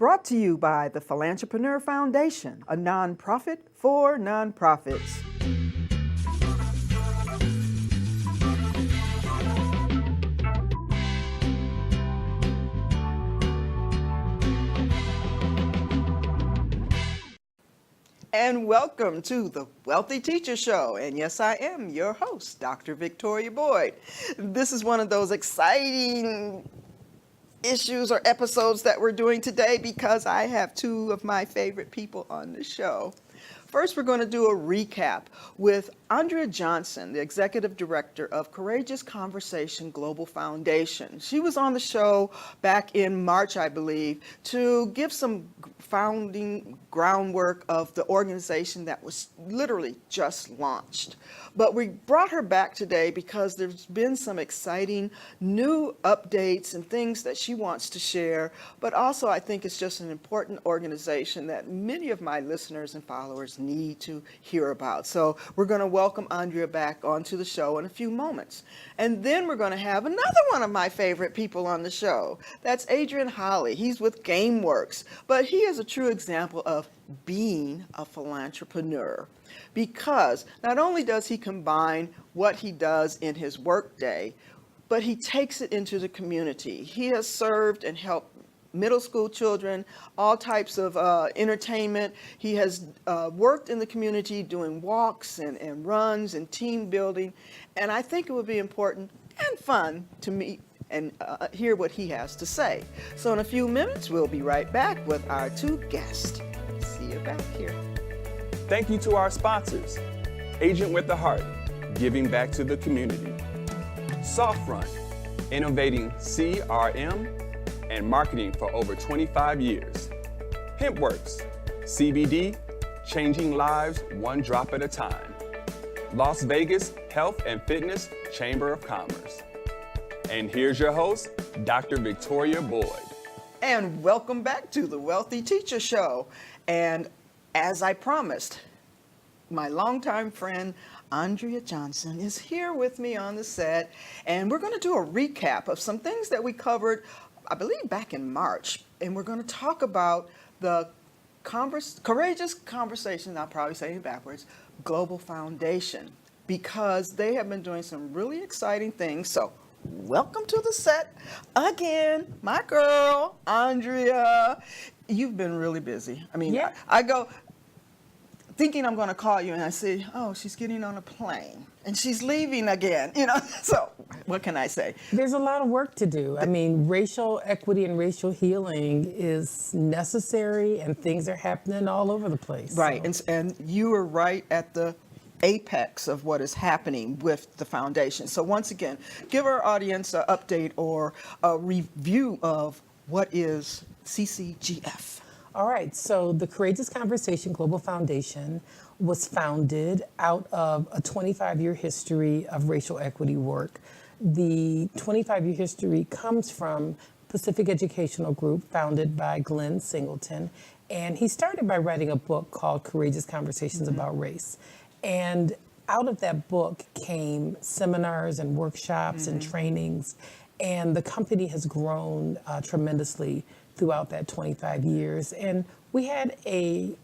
Brought to you by the Philanthropreneur Foundation, a nonprofit for nonprofits. And welcome to the Wealthy Teacher Show. And yes, I am your host, Dr. Victoria Boyd. This is one of those exciting issues or episodes that we're doing today because I have two of my favorite people on the show. First, we're going to do a recap with Andrea Johnson, the Executive Director of Courageous Conversation Global Foundation. She was on the show back in March, I believe, to give some founding groundwork of the organization that was literally just launched. But we brought her back today because there's been some exciting new updates and things that she wants to share. But also, I think it's just an important organization that many of my listeners and followers need to hear about. So we're going to welcome Andrea back onto the show in a few moments. And then we're going to have another one of my favorite people on the show. That's Adrian Holley. He's with Gameworks, but he is a true example of being a philanthropreneur, because not only does he combine what he does in his workday, but he takes it into the community. He has served and helped middle school children, all types of entertainment. He has worked in the community doing walks and runs and team building. And I think it would be important and fun to meet and hear what he has to say. So in a few minutes, we'll be right back with our two guests. See you back here. Thank you to our sponsors, Agent with the Heart, giving back to the community. SoftFront, innovating CRM and marketing for over 25 years. HempWorks, CBD, changing lives one drop at a time. Las Vegas Health and Fitness Chamber of Commerce. And here's your host, Dr. Victoria Boyd. And welcome back to the Wealthy Teacher Show. And as I promised, my longtime friend, Andrea Johnson, is here with me on the set. And we're going to do a recap of some things that we covered, I believe, back in March. And we're going to talk about the Courageous Conversation, I'll probably say it backwards, Global Foundation, because they have been doing some really exciting things. So welcome to the set again, my girl, Andrea. You've been really busy. I mean, yeah. I go thinking I'm going to call you and I say, oh, she's getting on a plane and she's leaving again, you know. So what can I say? There's a lot of work to do. I mean, racial equity and racial healing is necessary and things are happening all over the place. Right. So. And you are right at the apex of what is happening with the foundation. So once again, give our audience an update or a review of what is CCGF. All right, so the Courageous Conversation Global Foundation was founded out of a 25-year history of racial equity work. The 25-year history comes from Pacific Educational Group, founded by Glenn Singleton, and he started by writing a book called Courageous Conversations About Race. And out of that book came seminars and workshops and trainings, and the company has grown tremendously throughout that 25 years. And we had a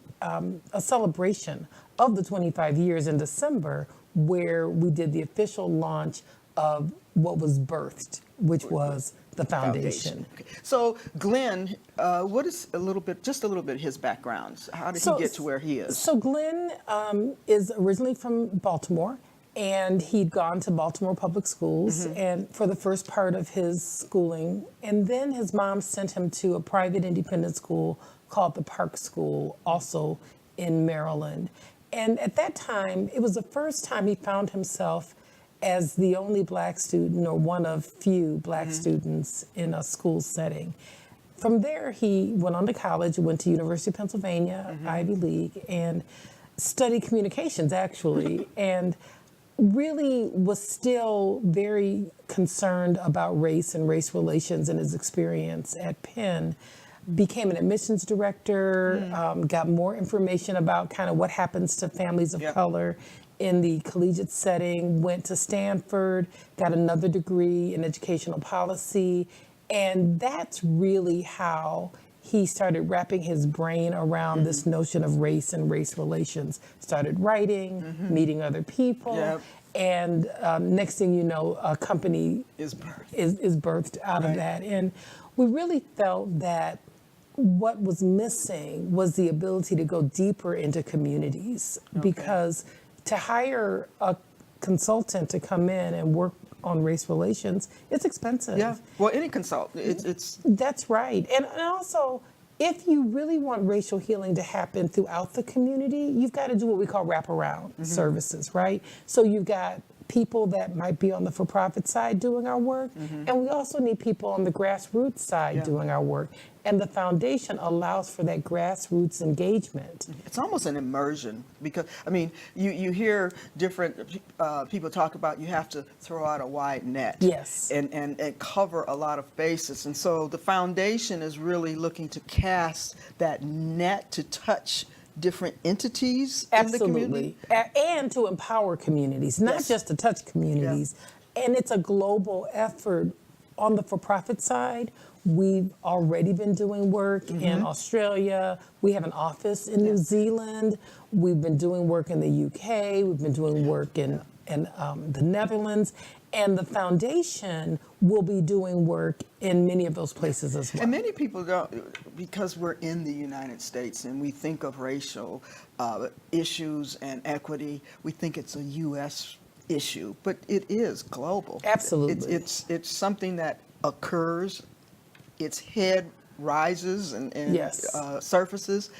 celebration of the 25 years in December where we did the official launch of what was birthed, which was the foundation. Okay. So Glenn, what is just a little bit his background? How did he get to where he is? So Glenn is originally from Baltimore, and he'd gone to Baltimore public schools and for the first part of his schooling. And then his mom sent him to a private independent school called the Park School, also in Maryland. And at that time, it was the first time he found himself as the only Black student or one of few Black students in a school setting. From there, he went on to college, went to University of Pennsylvania, Ivy League, and studied communications, actually, and really was still very concerned about race and race relations in his experience at Penn. Became an admissions director, got more information about kind of what happens to families of color in the collegiate setting, went to Stanford, got another degree in educational policy, and that's really how he started wrapping his brain around this notion of race and race relations, started writing, meeting other people. Yep. And next thing you know, a company Is birth. is birthed out of that. And we really felt that what was missing was the ability to go deeper into communities, because to hire a consultant to come in and work on race relations, it's expensive. Yeah. Well, any consultant, it's That's right. And also, if you really want racial healing to happen throughout the community, you've got to do what we call wraparound services, right? So you've got people that might be on the for-profit side doing our work, and we also need people on the grassroots side doing our work. And the foundation allows for that grassroots engagement. it's almost an immersion, because I mean, you hear different people talk about you have to throw out a wide net, Yes. and cover a lot of bases, and so the foundation is really looking to cast that net to touch different entities in the community. Absolutely. And to empower communities, not Yes. just to touch communities. And it's a global effort. On the for-profit side, we've already been doing work in Australia. We have an office in New Zealand. We've been doing work in the UK. We've been doing work in the Netherlands. And the foundation will be doing work in many of those places as well. And many people don't, because we're in the United States and we think of racial issues and equity, we think it's a U.S. issue, but it is global. Absolutely. It's something that occurs, its head rises and Yes. surfaces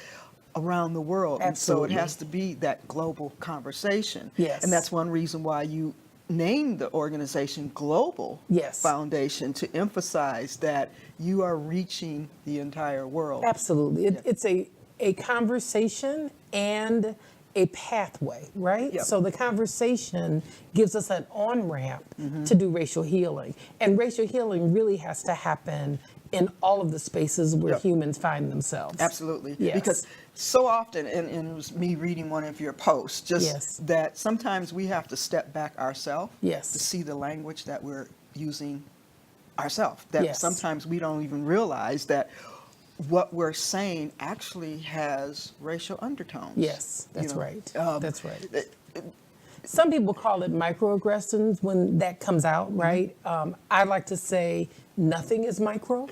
around the world. And so it Absolutely. has to be that global conversation. Yes. And that's one reason why you named the organization Global Yes. Foundation, to emphasize that you are reaching the entire world. Absolutely. It's a conversation and a pathway, right? Yep. So the conversation gives us an on-ramp to do racial healing. And racial healing really has to happen in all of the spaces where Yep. humans find themselves. Absolutely. Yes. Because so often, and it was me reading one of your posts, just Yes. that sometimes we have to step back ourselves Yes. to see the language that we're using ourselves. That Yes. sometimes we don't even realize that what we're saying actually has racial undertones. Yes, you that's know. right. Um, That's right. Some people call it microaggressions when that comes out, right? I like to say nothing is micro.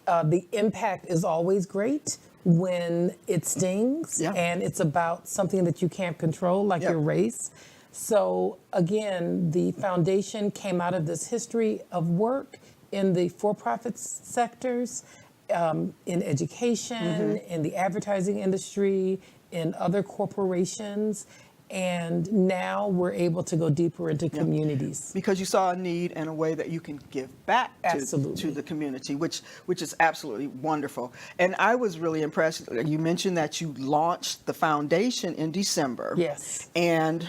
The impact is always great when it stings, Yeah. and it's about something that you can't control, like Yeah. your race. So again, the foundation came out of this history of work in the for-profit sectors, in education, in the advertising industry, in other corporations. And now we're able to go deeper into communities. Because you saw a need and a way that you can give back Absolutely. to the community, which is absolutely wonderful. And I was really impressed. You mentioned that you launched the foundation in December. Yes. And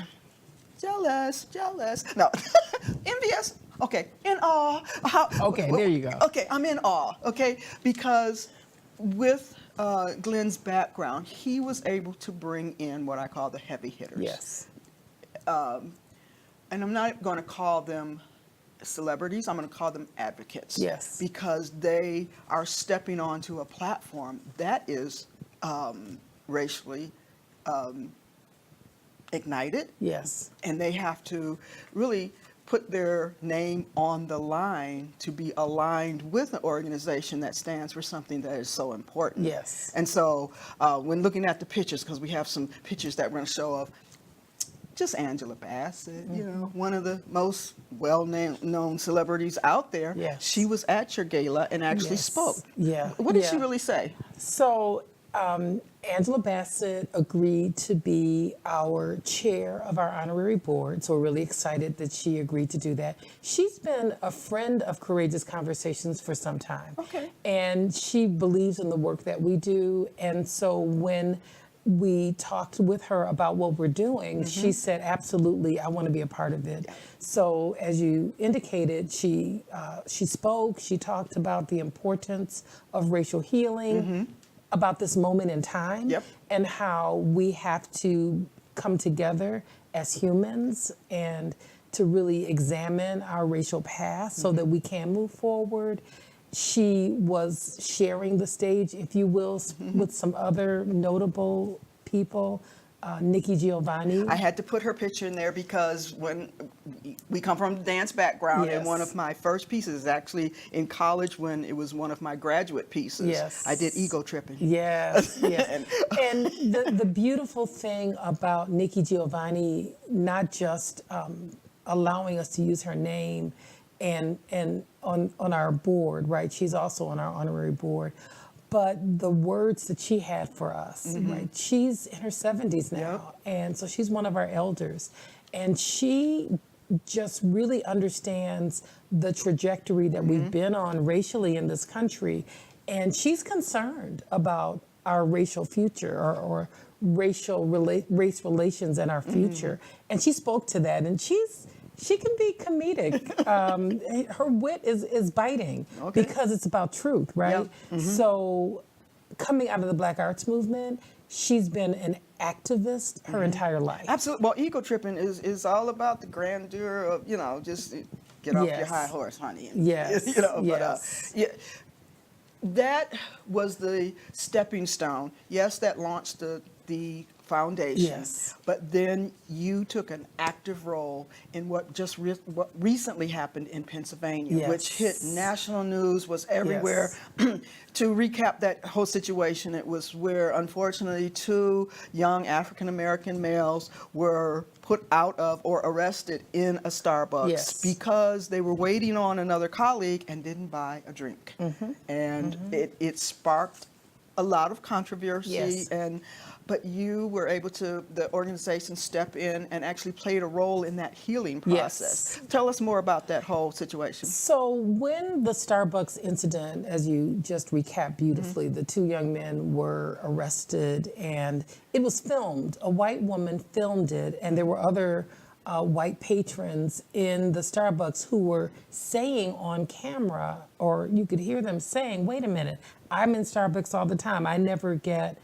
jealous. No, envious. Okay, in awe. Okay, there you go. Okay, I'm in awe. Okay, because with Glenn's background, he was able to bring in what I call the heavy hitters. Yes. And I'm not going to call them celebrities, I'm going to call them advocates. Yes. Because they are stepping onto a platform that is racially ignited, Yes. and they have to really put their name on the line to be aligned with an organization that stands for something that is so important. Yes. And so when looking at the pictures, because we have some pictures that we're going to show of, just Angela Bassett, you know, one of the most well-known celebrities out there. Yes. She was at your gala and actually Yes. spoke. Yeah. What did she Yeah. really say? So Angela Bassett agreed to be our chair of our honorary board. So we're really excited that she agreed to do that. She's been a friend of Courageous Conversations for some time. Okay. And she believes in the work that we do. And so when we talked with her about what we're doing, she said, absolutely, I want to be a part of it. So as you indicated, she spoke, she talked about the importance of racial healing, about this moment in time, Yep. and how we have to come together as humans and to really examine our racial past so that we can move forward. She was sharing the stage, if you will, with some other notable people. Nikki Giovanni. I had to put her picture in there because when we come from a dance background, and one Yes. of my first pieces is actually in college when it was one of my graduate pieces. Yes. I did ego tripping. Yes, yes. And the beautiful thing about Nikki Giovanni, not just allowing us to use her name and on our board, right? She's also on our honorary board. But the words that she had for us, right? She's in her 70s now, and so she's one of our elders. And she just really understands the trajectory that we've been on racially in this country. And she's concerned about our racial future or race relations and our future. And she spoke to that, and she can be comedic. Her wit is biting because it's about truth, right? So coming out of the Black Arts Movement, she's been an activist her entire life. Absolutely. Well, ego tripping is all about the grandeur of, just get off your high horse, honey. And, Yes. But that was the stepping stone. Yes, that launched the foundation. Yes. But then you took an active role in what what recently happened in Pennsylvania, which hit national news, was everywhere. To recap that whole situation, it was where, unfortunately, 2 young African-American males were put out of or arrested in a Starbucks because they were waiting on another colleague and didn't buy a drink. And it sparked a lot of controversy, but you were able to, the organization, step in and actually played a role in that healing process. Tell us more about that whole situation. So when the Starbucks incident, as you just recapped beautifully, the 2 young men were arrested and it was filmed. A white woman filmed it, and there were other white patrons in the Starbucks who were saying on camera, or you could hear them saying, wait a minute, I'm in Starbucks all the time. I never get,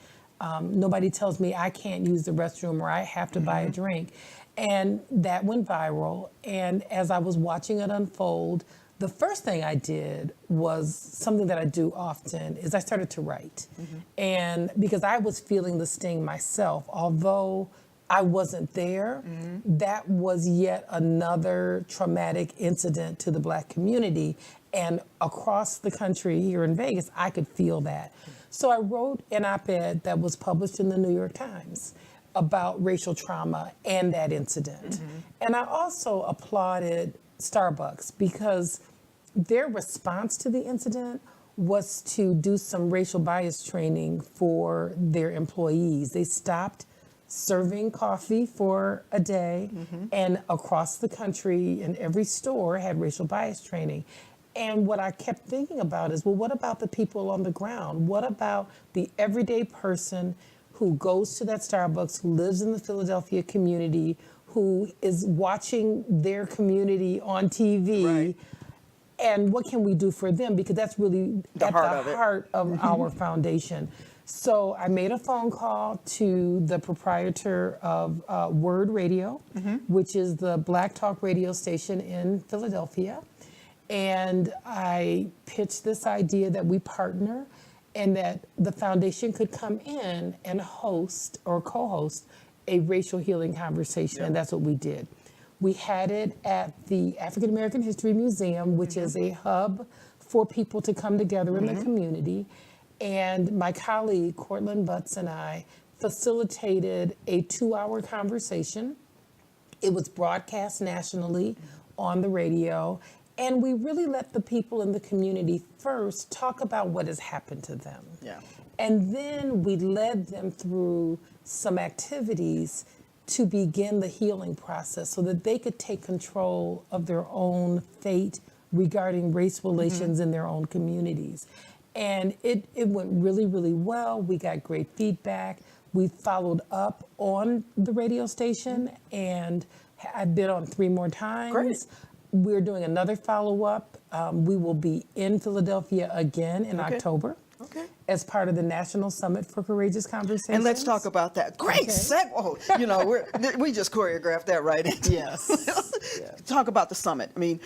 nobody tells me I can't use the restroom or I have to buy a drink. And that went viral. And as I was watching it unfold, the first thing I did was something that I do often is I started to write. And because I was feeling the sting myself, although I wasn't there, that was yet another traumatic incident to the Black community. And across the country here in Vegas, I could feel that. So I wrote an op-ed that was published in the New York Times about racial trauma and that incident. And I also applauded Starbucks because their response to the incident was to do some racial bias training for their employees. They stopped serving coffee for a day, and across the country in every store had racial bias training. And what I kept thinking about is, well, what about the people on the ground? What about the everyday person who goes to that Starbucks, who lives in the Philadelphia community, who is watching their community on TV? And what can we do for them? Because that's really at the heart of our foundation. So I made a phone call to the proprietor of Word Radio, which is the Black talk radio station in Philadelphia. And I pitched this idea that we partner and that the foundation could come in and host or co-host a racial healing conversation. And that's what we did. We had it at the African American History Museum, which is a hub for people to come together in the community. And my colleague, Cortland Butts, and I facilitated a 2-hour conversation. It was broadcast nationally on the radio. And we really let the people in the community first talk about what has happened to them. And then we led them through some activities to begin the healing process so that they could take control of their own fate regarding race relations in their own communities. And it went really, really well. We got great feedback. We followed up on the radio station, and I've been on 3 more times. Great. We're doing another follow-up. We will be in Philadelphia again in October. Okay. as part of the National Summit for Courageous Conversations. And let's talk about that. Great Okay. segue. You know, we just choreographed that right into Yes. Yes. Talk about the summit. I mean,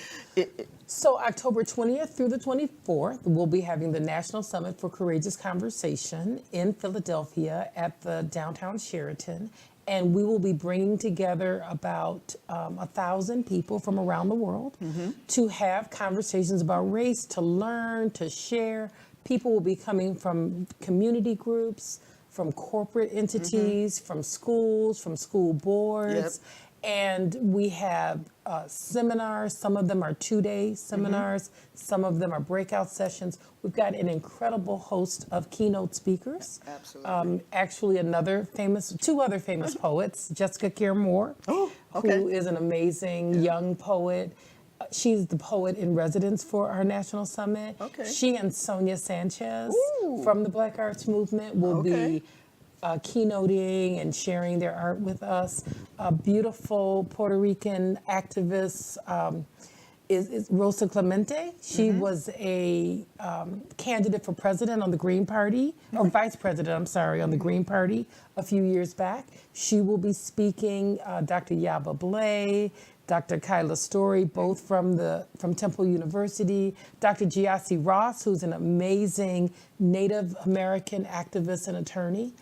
So October 20th through the 24th, we'll be having the National Summit for Courageous Conversation in Philadelphia at the downtown Sheraton. And we will be bringing together about 1,000 people from around the world to have conversations about race, to learn, to share. People will be coming from community groups, from corporate entities, from schools, from school boards. Yep. And we have seminars. Some of them are 2-day seminars. Some of them are breakout sessions. We've got an incredible host of keynote speakers. Absolutely. Actually, two other famous poets, Jessica Care Moore, okay. who is an amazing young poet. She's the poet in residence for our National Summit. Okay. She and Sonia Sanchez Ooh. from the Black Arts Movement will Okay. be keynoting and sharing their art with us. A beautiful Puerto Rican activist is Rosa Clemente. She was a candidate for president on the Green Party, or vice president, I'm sorry, on the Green Party a few years back. She will be speaking. Dr. Yaba Blay, Dr. Kyla Story, both from Temple University. Dr. Giassi Ross, who's an amazing Native American activist and attorney,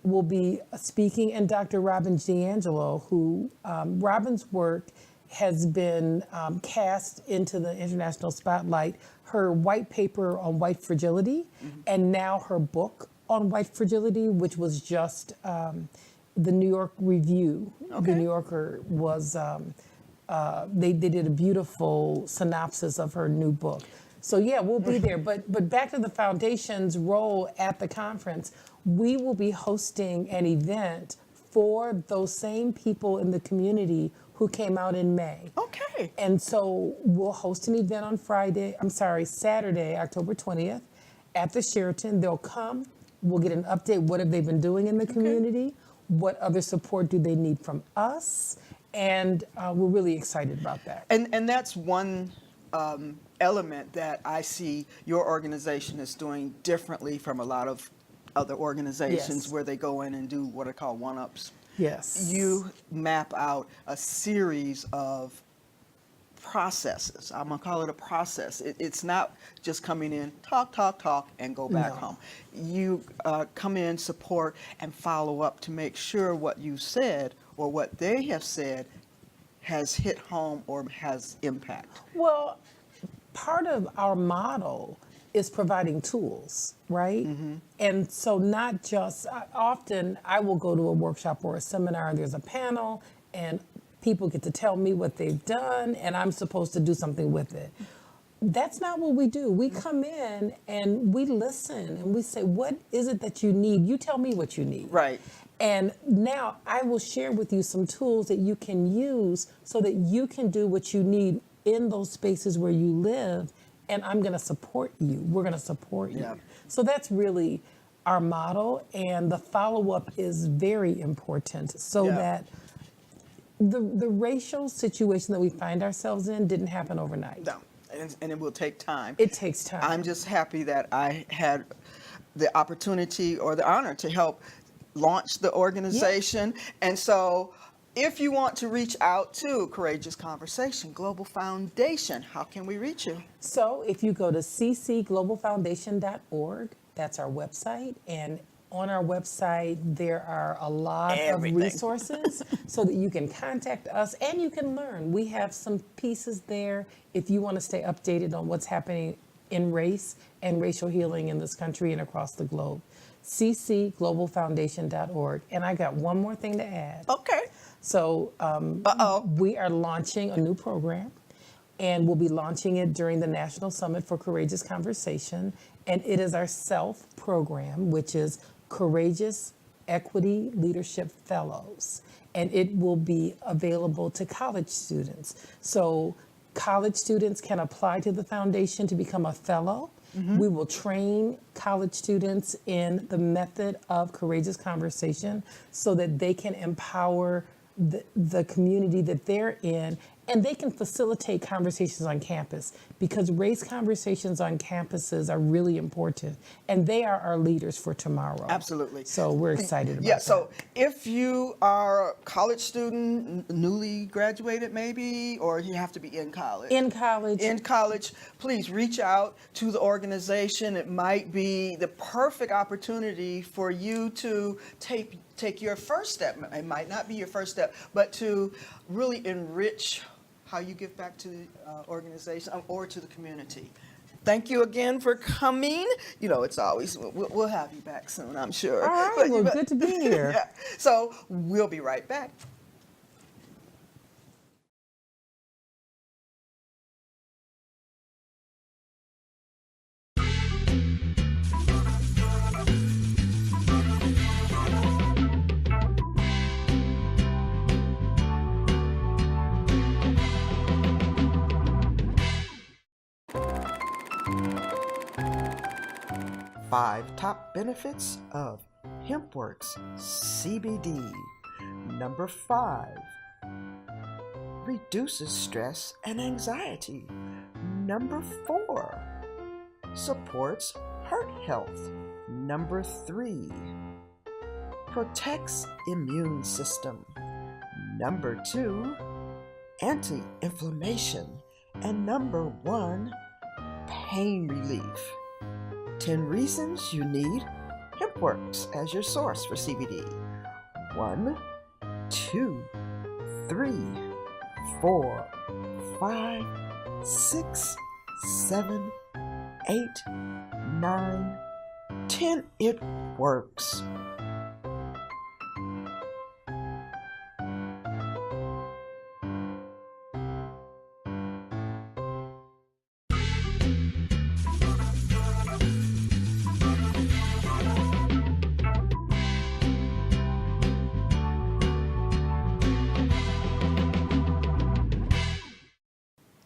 will be speaking. And Dr. Robin D'Angelo, who Robin's work has been cast into the international spotlight. Her white paper on white fragility, and now her book on white fragility, which was just the New York Review. The New Yorker was... they did a beautiful synopsis of her new book. So yeah, we'll be there. But back to the foundation's role at the conference, we will be hosting an event for those same people in the community who came out in May. Okay. And so we'll host an event on Saturday, October 20th at the Sheraton. They'll come, we'll get an update. What have they been doing in the community? What other support do they need from us? And we're really excited about that. And that's one element that I see your organization is doing differently from a lot of other organizations Yes. where they go in and do what are called one-ups. Yes. You map out a series of processes. I'm gonna call it a process. It's not just coming in, talk, and go back home. You come in, support, and follow up to make sure what you said or what they have said has hit home or has impact. Well, part of our model is providing tools, right? And so not just, often I will go to a workshop or a seminar and there's a panel and people get to tell me what they've done and I'm supposed to do something with it. That's not what we do. We come in and we listen and we say, what is it that you need? You tell me what you need. Right. And now I will share with you some tools that you can use so that you can do what you need in those spaces where you live. And I'm going to support you. We're going to support you. Yeah. So that's really our model. And the follow-up is very important so that the racial situation that we find ourselves in didn't happen overnight. No, and it will take time. It takes time. I'm just happy that I had the opportunity or the honor to help launch the organization. And so if you want to reach out to Courageous Conversation Global Foundation, how can we reach you? So if you go to ccglobalfoundation.org, that's our website. And on our website, there are a lot of resources so that you can contact us and you can learn. We have some pieces there if you want to stay updated on what's happening in race and racial healing in this country and across the globe. ccglobalfoundation.org. And I got one more thing to add. Okay. So we are launching a new program, and we'll be launching it during the National Summit for Courageous Conversation. And it is our SELF program, which is Courageous Equity Leadership Fellows. And it will be available to college students. So college students can apply to the foundation to become a fellow. We will train college students in the method of courageous conversation so that they can empower the community that they're in And they can facilitate conversations on campus because race conversations on campuses are really important, and they are our leaders for tomorrow. Absolutely. So we're excited about Yeah, that. so if you are a college student, newly graduated maybe, or you have to be in college. In college, Please reach out to the organization. It might be the perfect opportunity for you to take your first step. It might not be your first step, but to really enrich how you give back to the organization or to the community. Thank you again for coming. You know, it's always, we'll have you back soon, I'm sure. All right, well, good to be here. Yeah. So we'll be right back. Five top benefits of Hempworks CBD. Number 5, reduces stress and anxiety. Number 4, supports heart health. Number 3, protects immune system. Number 2, anti-inflammation. And number 1, pain relief. 10 reasons you need Hempworks as your source for CBD. 1, 2, 3, 4, 5, 6, 7, 8, 9, 10. It works.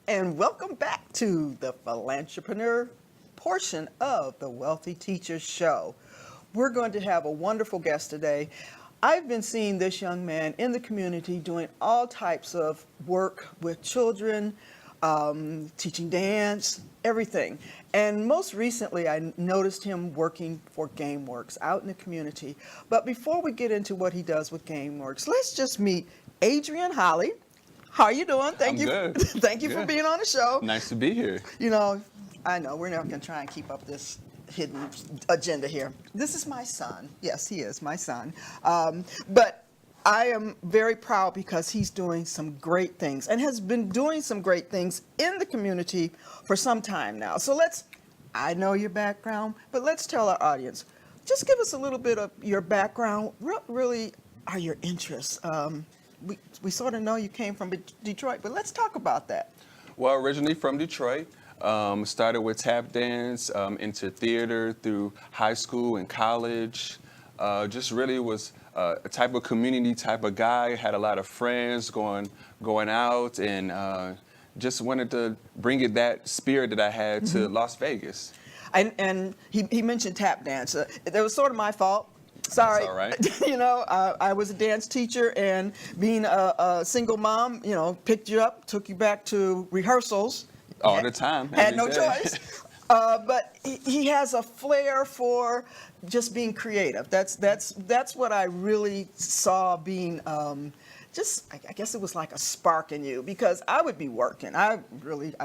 And welcome back to the Philanthropreneur portion of the Wealthy Teacher Show. We're going to have a wonderful guest today. I've been seeing this young man in the community doing all types of work with children, teaching dance, everything. And most recently, I noticed him working for Gameworks out in the community. But before we get into what he does with Gameworks, let's just meet Adrian Holley. How are you doing? I'm good. Thank you for Good. being on the show. Nice to be here. You know, I know we're not going to try and keep up this hidden agenda here. This is my son. Yes, he is my son. But I am very proud because he's doing some great things and has been doing some great things in the community for some time now. So I know your background, but let's tell our audience, just give us a little bit of your background. What really are your interests? We sort of know you came from Detroit, but let's talk about that. Well, originally from Detroit, started with tap dance, into theater through high school and college. Just really was a type of community type of guy, had a lot of friends going out, and just wanted to bring that spirit that I had to Las Vegas. And he mentioned tap dance. That was sort of my fault. Sorry. That's all right. You know, I was a dance teacher, and being a single mom, you know, picked you up, took you back to rehearsals. All the time. Had no every day. choice. But he has a flair for just being creative. That's what I really saw being I guess it was like a spark in you, because I would be working. I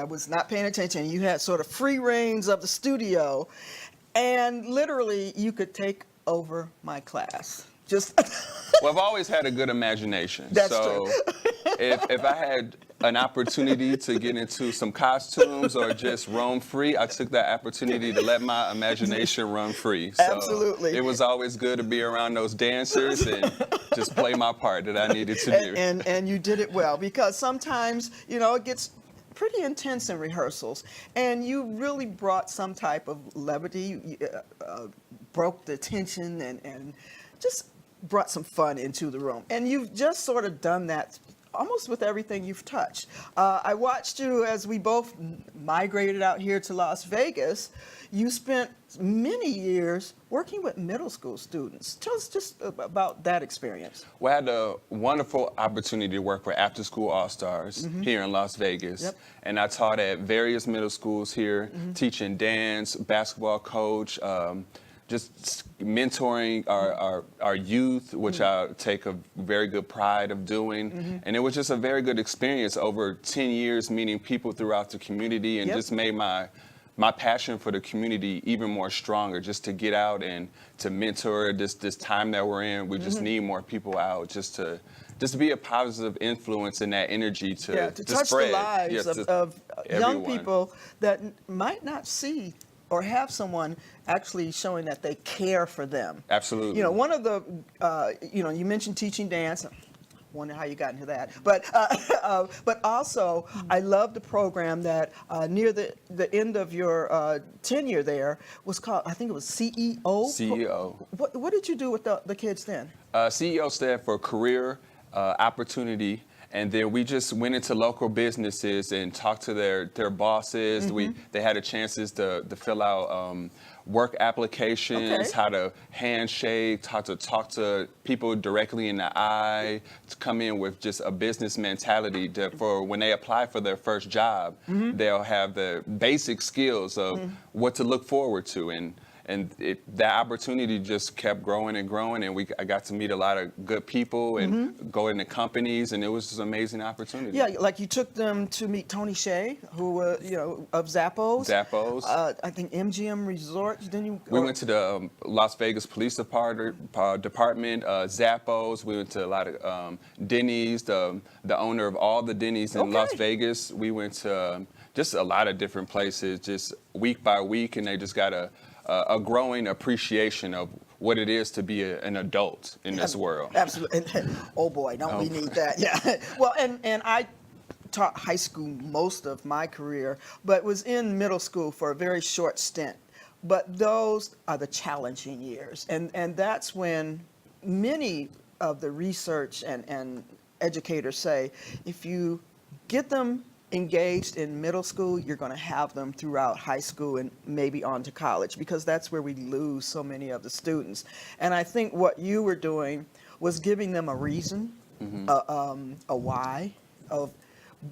was not paying attention. You had sort of free reins of the studio, and literally you could take over my class. Well, I've always had a good imagination. That's so true. if I had an opportunity to get into some costumes or just roam free, I took that opportunity to let my imagination run free. So Absolutely. It was always good to be around those dancers and just play my part that I needed to do. And you did it well, because sometimes, you know, it gets pretty intense in rehearsals, and you really brought some type of levity, broke the tension, and just brought some fun into the room. And you've just sort of done that almost with everything you've touched. I watched you as we both migrated out here to Las Vegas. You spent many years working with middle school students. Tell us just about that experience. We had a wonderful opportunity to work with After School All-Stars here in Las Vegas. Yep. And I taught at various middle schools here, teaching dance, basketball coach, just mentoring our youth, which I take a very good pride of doing. And it was just a very good experience over 10 years, meeting people throughout the community, and just made my passion for the community even more stronger, just to get out and to mentor this time that we're in. We just need more people out just to be a positive influence in that energy to touch spread. the lives of young everyone. people that might not see or have someone actually showing that they care for them. Absolutely. You know, one of the, you mentioned teaching dance. Wonder how you got into that, but also I love the program that near the end of your tenure there was called, I think it was CEO. CEO. What did you do with the kids then? CEO stood for career opportunity. And then we just went into local businesses and talked to their bosses. They had a chances to fill out work applications, how to handshake, how to talk to people directly in the eye, to come in with just a business mentality for when they apply for their first job, they'll have the basic skills of what to look forward to. And that opportunity just kept growing and growing, and I got to meet a lot of good people and go into companies, and it was just an amazing opportunity. Yeah, like you took them to meet Tony Shea, who of Zappos. Zappos. I think MGM Resorts. Didn't you? We went to the Las Vegas Police Department, Zappos. We went to a lot of Denny's, the owner of all the Denny's in Las Vegas. We went to just a lot of different places, just week by week, and they just got a growing appreciation of what it is to be an adult in this world. Absolutely. Oh boy, don't we need that? Yeah. Well, and I taught high school most of my career, but was in middle school for a very short stint. But those are the challenging years, and that's when many of the research and educators say, if you get them engaged in middle school, you're going to have them throughout high school and maybe on to college, because that's where we lose so many of the students. And I think what you were doing was giving them a reason, a why of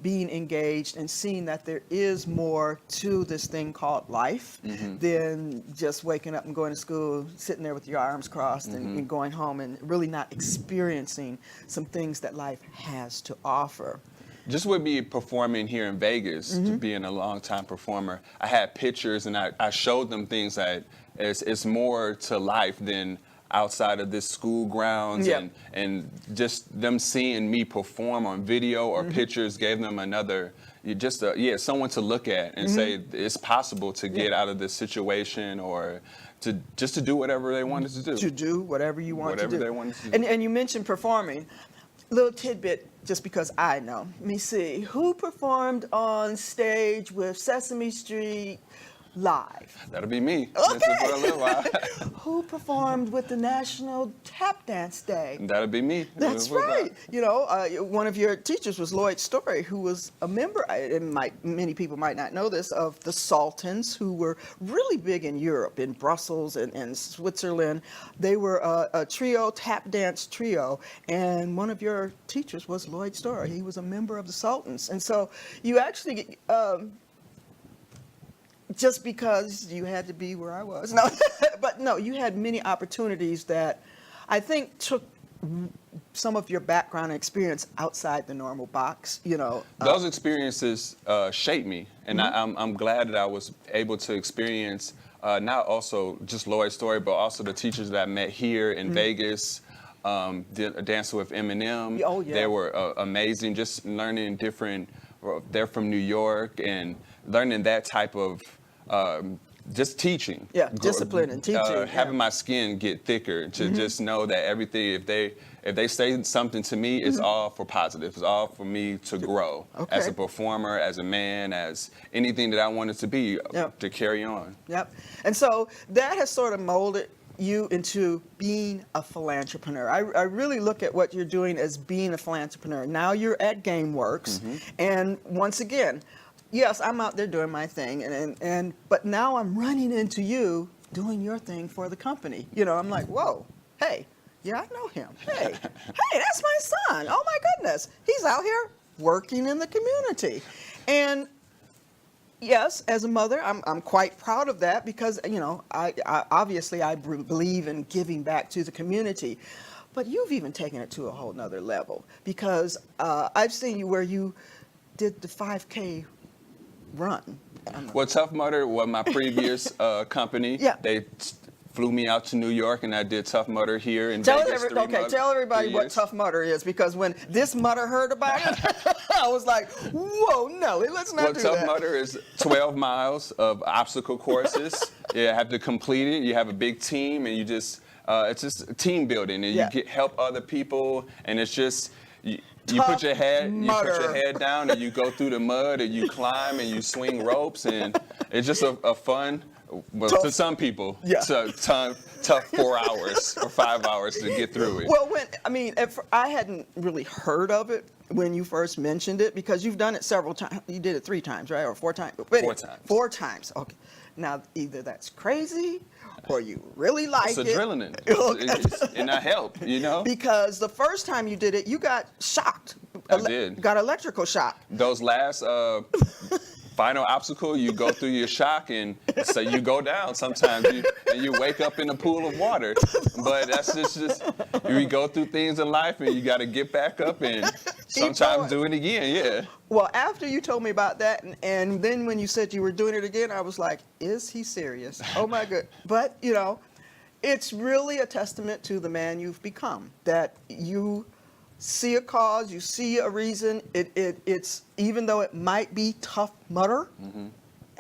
being engaged and seeing that there is more to this thing called life than just waking up and going to school, sitting there with your arms crossed and going home and really not experiencing some things that life has to offer. Just with me performing here in Vegas, to being a longtime performer, I had pictures and I showed them things that it's more to life than outside of this school grounds, and just them seeing me perform on video or pictures gave them another, someone to look at and say it's possible to get out of this situation, or to do whatever they wanted to do. To do whatever you want to do. Whatever they wanted to do. And you mentioned performing. Little tidbit, just because I know. Let me see. Who performed on stage with Sesame Street live? That'll be me. Okay. For a little while. Who performed with the National Tap Dance Day? That'll be me. That's right. You know, one of your teachers was Lloyd Story, who was a member, many people might not know this, of the Sultans, who were really big in Europe, in Brussels and Switzerland. They were a trio, tap dance trio, and one of your teachers was Lloyd Story. He was a member of the Sultans. And so you actually... just because you had to be where I was. No, but no, you had many opportunities that I think took some of your background and experience outside the normal box, you know. Those experiences shaped me, and I'm glad that I was able to experience not also just Lloyd's Story, but also the teachers that I met here in Vegas, dancing with Eminem. Oh, yeah. They were amazing, just learning different, they're from New York, and learning that type of just teaching. Yeah, discipline and teaching. Having my skin get thicker to just know that everything, if they say something to me, it's all for positive. It's all for me to grow as a performer, as a man, as anything that I wanted to be, to carry on. Yep. And so that has sort of molded you into being a philanthropreneur. I really look at what you're doing as being a philanthropreneur. Now you're at Gameworks, and once again, yes, I'm out there doing my thing, but now I'm running into you doing your thing for the company. You know, I'm like, whoa, hey, yeah, I know him. Hey, that's my son. Oh my goodness, he's out here working in the community, and yes, as a mother, I'm quite proud of that because, you know, I obviously believe in giving back to the community, but you've even taken it to a whole nother level because I've seen you where you did the 5K run. Well, Tough Mudder was my previous company. Yeah. They flew me out to New York, and I did Tough Mudder here in Tell Vegas. tell everybody what Tough Mudder is, because when this mudder heard about it, I was like, whoa, Nelly, let's not do that. Tough Mudder is 12 miles of obstacle courses. You have to complete it. You have a big team, and you just, it's just team building, and you help other people, and it's just, you put your head down, and you go through the mud, and you climb, and you swing ropes, and it's just a fun. Well, to some people, tough 4 hours or 5 hours to get through it. Well, I hadn't really heard of it when you first mentioned it because you've done it several times. You did it 3 times, right? Or 4 times? 4 times. 4 times. Okay. Now, either that's crazy or you really like it's it. Adrenaline. And that helped, you know? Because the first time you did it, you got shocked. I did. Got electrical shock. Those last final obstacle, you go through your shock, and so you go down sometimes, and you wake up in a pool of water. But that's just you go through things in life, and you got to get back up and sometimes do it again. Yeah. Well, after you told me about that, and then when you said you were doing it again, I was like, is he serious? Oh my good. But you know, it's really a testament to the man you've become, that you see a cause, you see a reason. It's even though it might be Tough Mudder,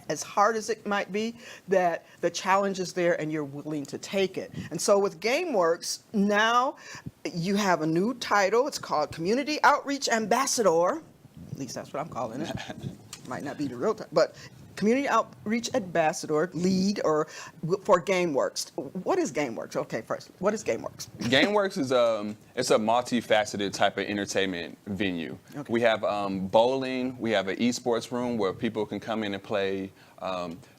as hard as it might be, that the challenge is there and you're willing to take it. And so with Gameworks, now you have a new title. It's called Community Outreach Ambassador. At least that's what I'm calling it. Might not be the real title, but Community Outreach Ambassador, lead, or for Gameworks. What is Gameworks? Okay, first, what is Gameworks? Gameworks is it's a multifaceted type of entertainment venue. Okay. We have bowling. We have an esports room where people can come in and play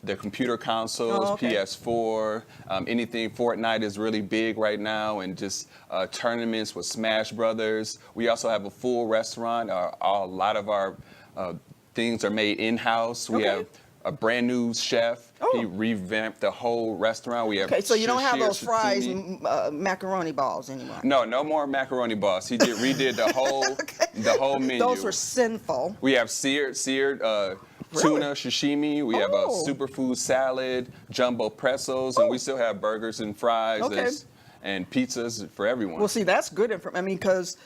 their computer consoles, PS4, anything. Fortnite is really big right now, and just tournaments with Smash Brothers. We also have a full restaurant. A lot of our things are made in-house. We have a brand new chef. He revamped the whole restaurant. We have so you don't have those fries and macaroni balls anymore. No more macaroni balls. He redid the whole the whole menu. Those were sinful. We have seared tuna sashimi. We have a superfood salad, jumbo pretzels, and we still have burgers and fries and pizzas for everyone. Well, see, that's good information. I mean, because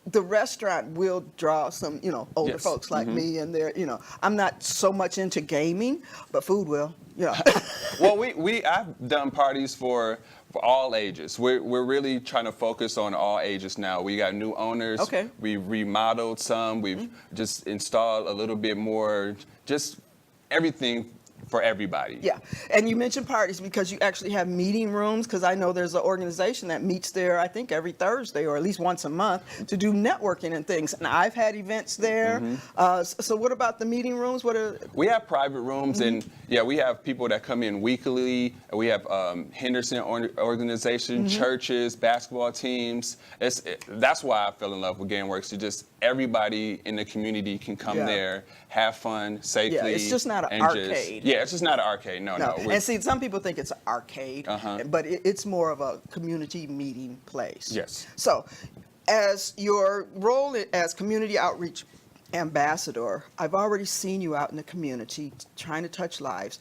the restaurant will draw some, older folks like me, and they're, I'm not so much into gaming, but food will, Well, I've done parties for all ages. We're really trying to focus on all ages now. We got new owners. Okay. We remodeled some. We've just installed a little bit more, just everything for everybody. Yeah, and you mentioned parties because you actually have meeting rooms, because I know there's an organization that meets there, I think, every Thursday or at least once a month to do networking and things. And I've had events there. So what about the meeting rooms? We have private rooms, and we have people that come in weekly. We have Henderson organization, churches, basketball teams. That's why I fell in love with Gameworks. Just everybody in the community can come there, have fun safely. Yeah, it's just not an arcade. It's just not an arcade. No. And see, some people think it's an arcade, but it's more of a community meeting place. Yes. So, as your role as community outreach ambassador, I've already seen you out in the community trying to touch lives.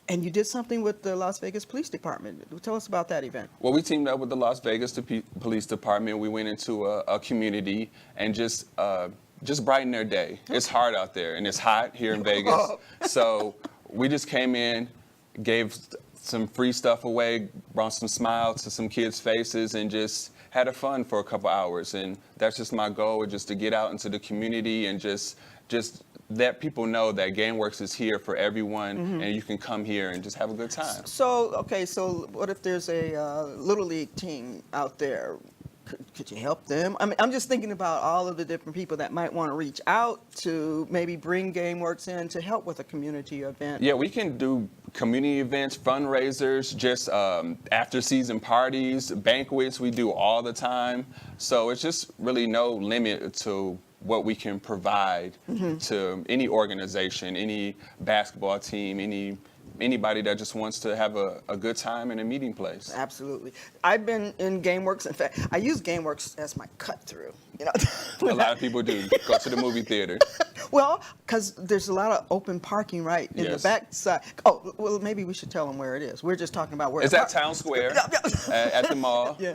And you did something with the Las Vegas Police Department. Tell us about that event. Well, we teamed up with the Las Vegas Police Department. We went into a community and just brighten their day. It's hard out there, and it's hot here in Vegas. So we just came in, gave some free stuff away, brought some smiles to some kids' faces, and just had a fun for a couple hours. And that's just my goal, just to get out into the community and just let people know that Gameworks is here for everyone, and you can come here and just have a good time. So, okay, so what if there's a Little League team out there? Could you help them? I mean, I'm just thinking about all of the different people that might want to reach out to maybe bring Gameworks in to help with a community event. Yeah, we can do community events, fundraisers, just after-season parties, banquets. We do all the time. So it's just really no limit to what we can provide to any organization, any basketball team, anybody that just wants to have a good time in a meeting place. Absolutely. I've been in Gameworks. In fact, I use Gameworks as my cut-through. You know, A lot of people do go to the movie theater. well, because there's a lot of open parking right in the Yes. back side. Oh, well, maybe we should tell them where it is. We're just talking about where It's the at Town Square, Yeah. at the mall, Yeah.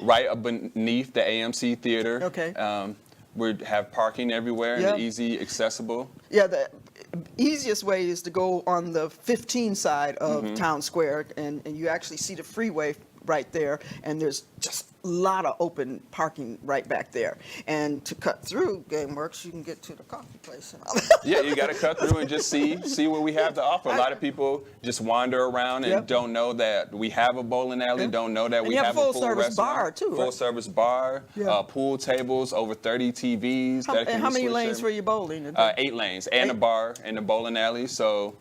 right up beneath the AMC theater. Okay. We have parking everywhere Yeah. and easy, accessible. Yeah, the easiest way is to go on the 15 side of Town Square, and you actually see the freeway right there, and there's just a lot of open parking right back there. And to cut through Gameworks, you can get to the coffee place and all that. Yeah, you got to cut through and just see what we have to offer. A lot of people just wander around and Yep. don't know that we have a bowling alley, don't know that And we you have have a a full full-service restaurant. bar, too, right? Full service bar, Yeah. pool tables, over 30 TVs. that can And be how many switched lanes in. for your bowling? 8 lanes, and a 8? bar and a bowling alley, so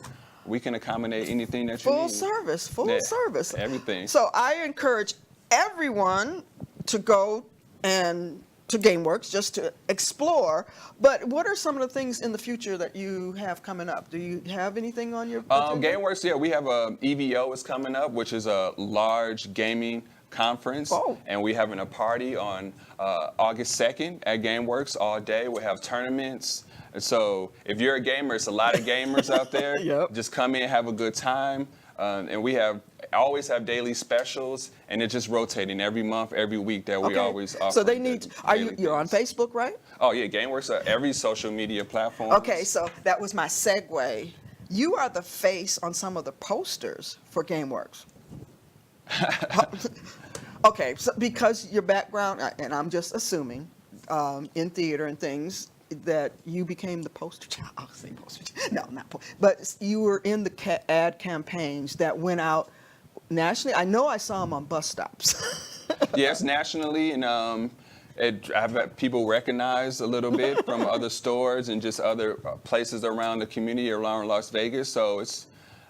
we can accommodate anything that you Full need. service, full Yeah, service. everything. So I encourage everyone to go and to Gameworks just to explore. But what are some of the things in the future that you have coming up? Do you have anything on your agenda? Gameworks, yeah, we have a EVO is coming up, which is a large gaming conference, Oh. and we're having a party on August 2nd at Gameworks all day. We have tournaments. And so if you're a gamer, it's a lot of gamers out there. Yep. Just come in, have a good time. And we always have daily specials, and it's just rotating every month, every week that we always offer. So they need. You're on things. Facebook, right? Oh yeah, Gameworks are every social media platform. Okay, so that was my segue. You are the face on some of the posters for Gameworks. Okay, so because your background, and I'm just assuming, in theater and things, that you became the poster child. I'll say poster child. No, not poster. But you were in the ad campaigns that went out nationally. I know I saw them on bus stops. Yes, nationally, and I've had people recognize a little bit from other stores and just other places around the community around Las Vegas. So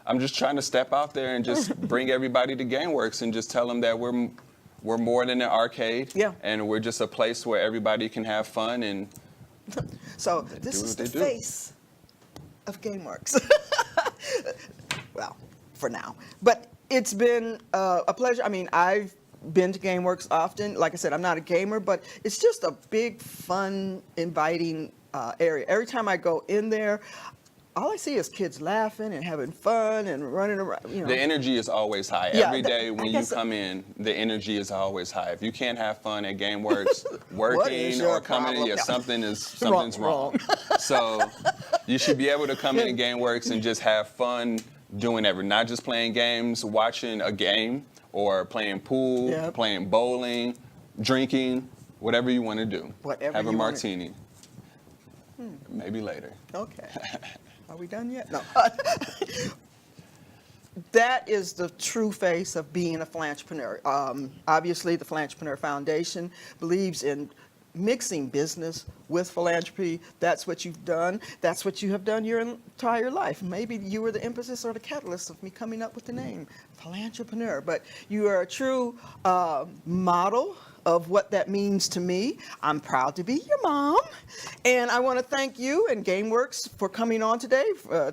I'm just trying to step out there and just bring everybody to Gameworks and just tell them that we're more than an arcade, Yeah. and we're just a place where everybody can have fun and. So this do is what the they do. face of Gameworks. Well, for now. But it's been a pleasure. I mean, I've been to Gameworks often. Like I said, I'm not a gamer, but it's just a big, fun, inviting area. Every time I go in there, all I see is kids laughing and having fun and running around. You know. The energy is always high. Yeah, Every day I when you guess- come in, the energy is always high. If you can't have fun at Gameworks, is working your or coming in, problem? No. something's wrong. So you should be able to come in Gameworks and just have fun doing everything, not just playing games, watching a game, or playing pool, Yep. playing bowling, drinking, whatever you want to do. Whatever have a you wanna- martini. Maybe later. Okay. Are we done yet? No. That is the true face of being a philanthropreneur. Obviously, the Philanthropreneur Foundation believes in mixing business with philanthropy. That's what you've done. That's what you have done your entire life. Maybe you were the impetus or the catalyst of me coming up with the name, Philanthropreneur. But you are a true model of what that means to me. I'm proud to be your mom. And I want to thank you and Gameworks for coming on today.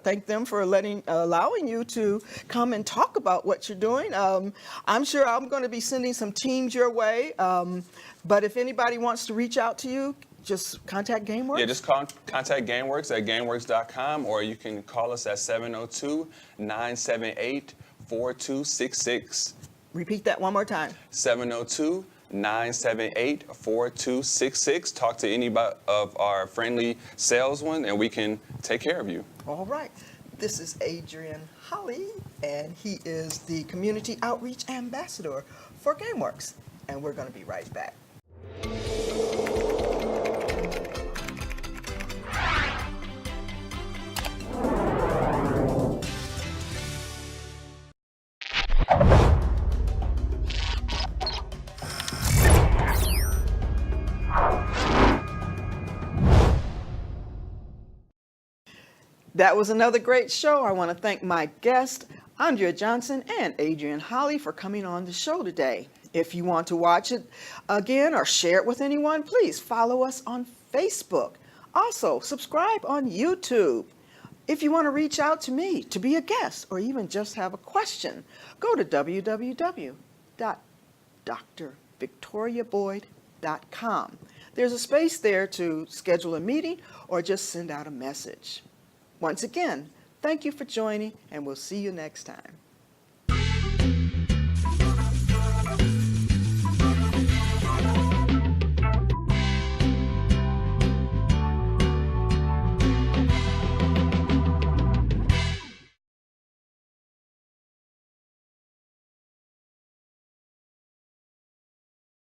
Thank them for allowing you to come and talk about what you're doing. I'm sure I'm going to be sending some teams your way. But if anybody wants to reach out to you, just contact Gameworks. Yeah, just contact Gameworks at gameworks.com, or you can call us at 702-978-4266. Repeat that one more time. 702-978-4266. Talk to any of our friendly salesmen, and we can take care of you. All right. This is Adrian Holley, and he is the Community Outreach Ambassador for Gameworks. And we're going to be right back. That was another great show. I want to thank my guests, Andrea Johnson and Adrian Holley, for coming on the show today. If you want to watch it again or share it with anyone, please follow us on Facebook. Also, subscribe on YouTube. If you want to reach out to me to be a guest or even just have a question, go to www.drvictoriaboyd.com. There's a space there to schedule a meeting or just send out a message. Once again, thank you for joining, and we'll see you next time.